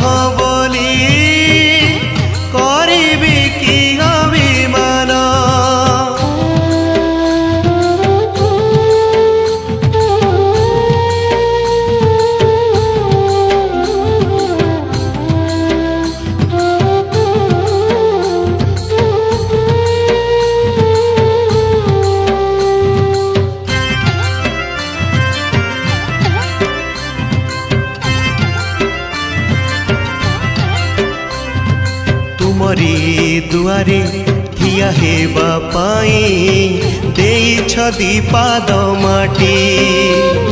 नह बोली करिबी कि अभिमान। तुमरी दुआरे ठिया हेबा पाई देइछ दी पाद माटी।